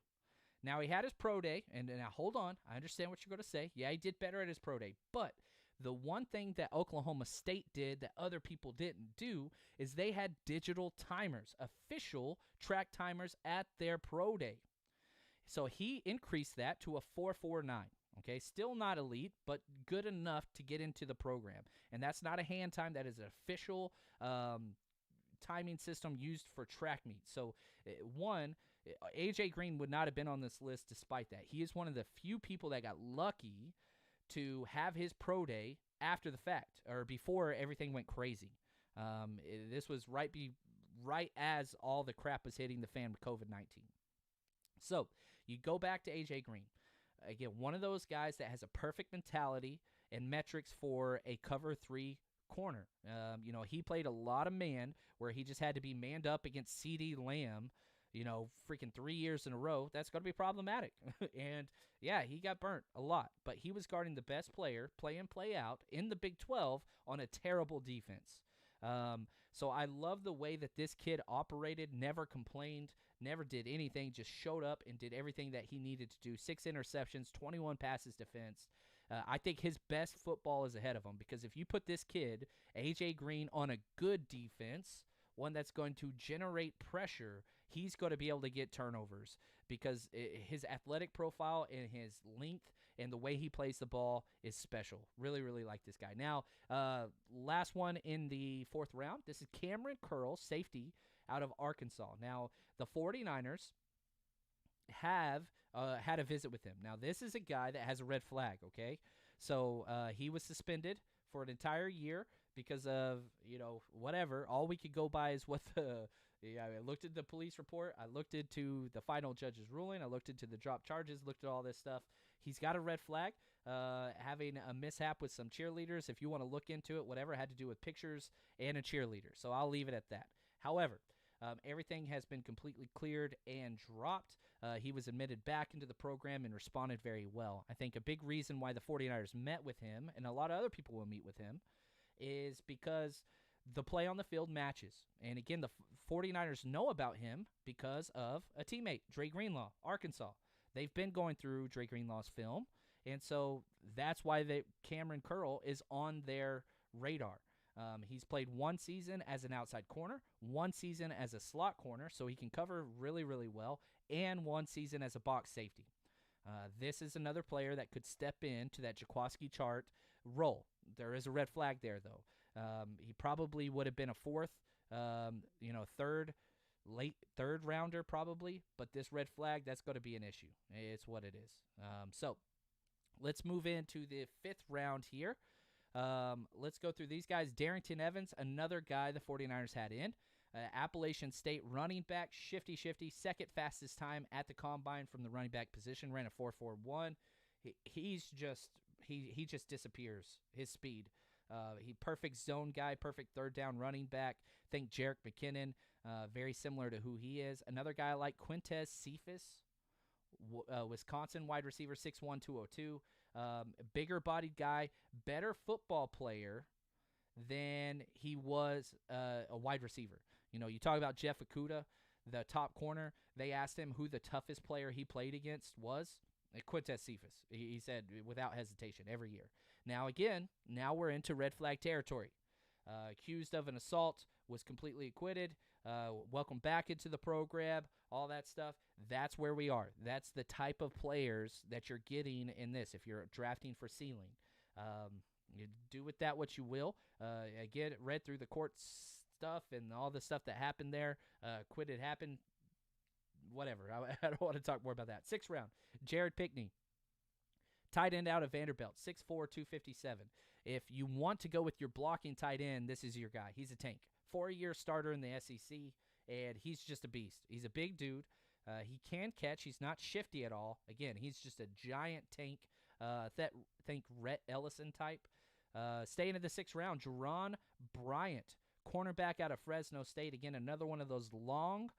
[SPEAKER 2] Now, he had his pro day, and now hold on. I understand what you're going to say. Yeah, he did better at his pro day, but the one thing that Oklahoma State did that other people didn't do is they had digital timers, official track timers at their pro day. So he increased that to a 4.49. Okay, still not elite, but good enough to get into the program. And that's not a hand time. That is an official timing system used for track meets. So, A.J. Green would not have been on this list despite that. He is one of the few people that got lucky to have his pro day after the fact or before everything went crazy. This was right as all the crap was hitting the fan with COVID-19. So you go back to A.J. Green. Again, one of those guys that has a perfect mentality and metrics for a cover 3 corner. He played a lot of man where he just had to be manned up against CeeDee Lamb, freaking 3 years in a row. That's going to be problematic. And, yeah, he got burnt a lot. But he was guarding the best player, play in, play out, in the Big 12 on a terrible defense. So I love the way that this kid operated, never complained, never did anything, just showed up and did everything that he needed to do. 6 interceptions, 21 passes defense. I think his best football is ahead of him because if you put this kid, A.J. Green, on a good defense, one that's going to generate pressure, he's going to be able to get turnovers because his athletic profile and his length and the way he plays the ball is special. Really, really like this guy. Now, last one in the 4th round. This is Cameron Curl, safety out of Arkansas. Now, the 49ers have had a visit with him. Now, this is a guy that has a red flag, okay? So he was suspended for an entire year because of, whatever. All we could go by is what I looked at the police report. I looked into the final judge's ruling. I looked into the drop charges, looked at all this stuff. He's got a red flag, having a mishap with some cheerleaders. If you want to look into it, whatever, had to do with pictures and a cheerleader. So I'll leave it at that. However, everything has been completely cleared and dropped. He was admitted back into the program and responded very well. I think a big reason why the 49ers met with him, and a lot of other people will meet with him, is because the play on the field matches. And again, the 49ers know about him because of a teammate, Dre Greenlaw, Arkansas. They've been going through Dre Greenlaw's film, and so that's why Cameron Curl is on their radar. He's played one season as an outside corner, one season as a slot corner, so he can cover really, really well, and one season as a box safety. This is another player that could step into that Jaquiski chart role. There is a red flag there, though. He probably would have been a fourth, late third rounder probably, but this red flag, that's going to be an issue. It's what it is. So let's move into the 5th round here. Let's go through these guys. Darrington Evans, another guy the 49ers had in. Appalachian State running back, shifty, second fastest time at the combine from the running back position, ran a 4.41. He just disappears, his speed. He perfect zone guy, perfect third down running back. Think Jerick McKinnon, very similar to who he is. Another guy like Quintez Cephas, Wisconsin wide receiver, 6'1", 202. Bigger bodied guy, better football player than he was a wide receiver. You talk about Jeff Okudah, the top corner. They asked him who the toughest player he played against was. Quintez Cephas. He said without hesitation every year. Now we're into red flag territory. Accused of an assault, was completely acquitted. Welcome back into the program, all that stuff. That's where we are. That's the type of players that you're getting in this if you're drafting for ceiling. You do with that what you will. Again, read through the court stuff and all the stuff that happened there. Acquitted happened. Whatever. I don't want to talk more about that. 6th round, Jared Pickney. Tight end out of Vanderbilt, 6'4", 257. If you want to go with your blocking tight end, this is your guy. He's a tank. 4-year starter in the SEC, and he's just a beast. He's a big dude. He can catch. He's not shifty at all. Again, he's just a giant tank. Think Rhett Ellison type. Staying in the 6th round, Jerron Bryant, cornerback out of Fresno State. Again, another one of those long,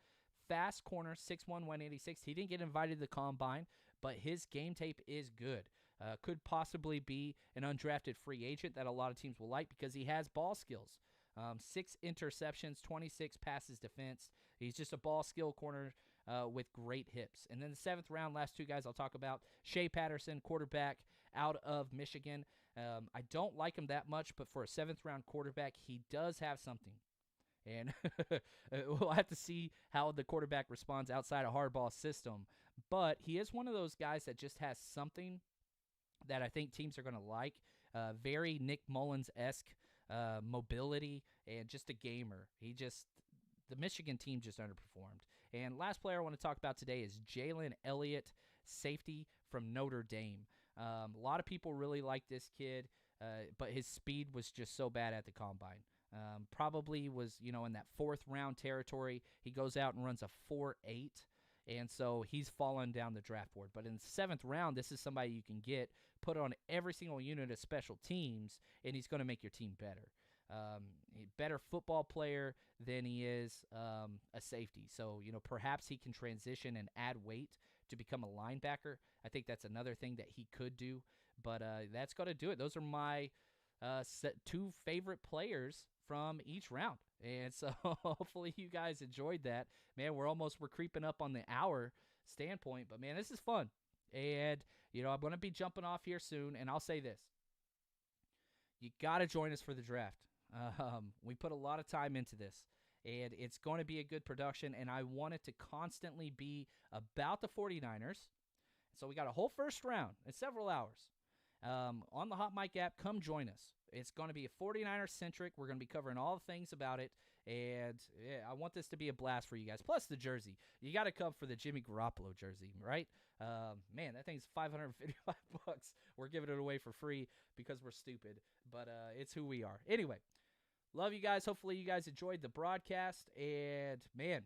[SPEAKER 2] fast corners, 6'1", 186. He didn't get invited to the combine, but his game tape is good. Could possibly be an undrafted free agent that a lot of teams will like because he has ball skills. 6 interceptions, 26 passes defense. He's just a ball skill corner with great hips. And then the 7th round, last 2 guys I'll talk about. Shea Patterson, quarterback out of Michigan. I don't like him that much, but for a 7th round quarterback, he does have something. And we'll have to see how the quarterback responds outside of Harbaugh's system. But he is one of those guys that just has something that I think teams are going to like. Very Nick Mullins-esque mobility and just a gamer. The Michigan team just underperformed. And last player I want to talk about today is Jalen Elliott, safety from Notre Dame. A lot of people really like this kid, but his speed was just so bad at the combine. Probably was, in that 4th round territory. He goes out and runs a 4.8, and so he's fallen down the draft board. But in the 7th round, this is somebody you can get, put on every single unit of special teams, and he's going to make your team better. Better football player than he is a safety. So, perhaps he can transition and add weight to become a linebacker. I think that's another thing that he could do, but that's going to do it. Those are my 2 favorite players from each round. And so hopefully you guys enjoyed that. Man, we're creeping up on the hour standpoint, but man, this is fun. And, I'm going to be jumping off here soon, and I'll say this. You got to join us for the draft. We put a lot of time into this, and it's going to be a good production, and I want it to constantly be about the 49ers. So we got a whole first round in several hours. On the Hot Mic app, come join us. It's going to be a 49er-centric. We're going to be covering all the things about it, And yeah, I want this to be a blast for you guys. Plus the jersey. You got to come for the Jimmy Garoppolo jersey, right? Man, that thing's $555. We're giving it away for free because we're stupid, but it's who we are. Anyway, love you guys. Hopefully you guys enjoyed the broadcast. And, man,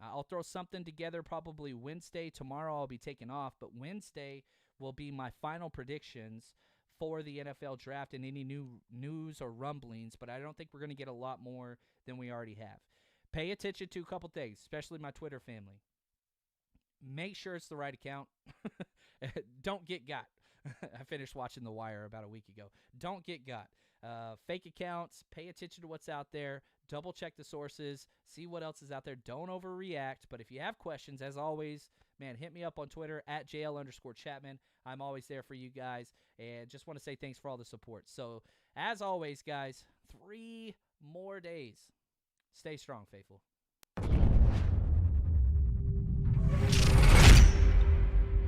[SPEAKER 2] I'll throw something together probably Wednesday. Tomorrow I'll be taking off, but Wednesday will be my final predictions for the NFL draft and any new news or rumblings, but I don't think we're going to get a lot more than we already have. Pay attention to a couple things, especially my Twitter family. Make sure it's the right account. Don't get got. I finished watching The Wire about a week ago. Don't get got. Fake accounts. Pay attention to what's out there. Double check the sources. See what else is out there. Don't overreact. But if you have questions, as always, man, hit me up on Twitter at JL_Chapman. I'm always there for you guys. And just want to say thanks for all the support. So, as always, guys, 3 more days. Stay strong, faithful.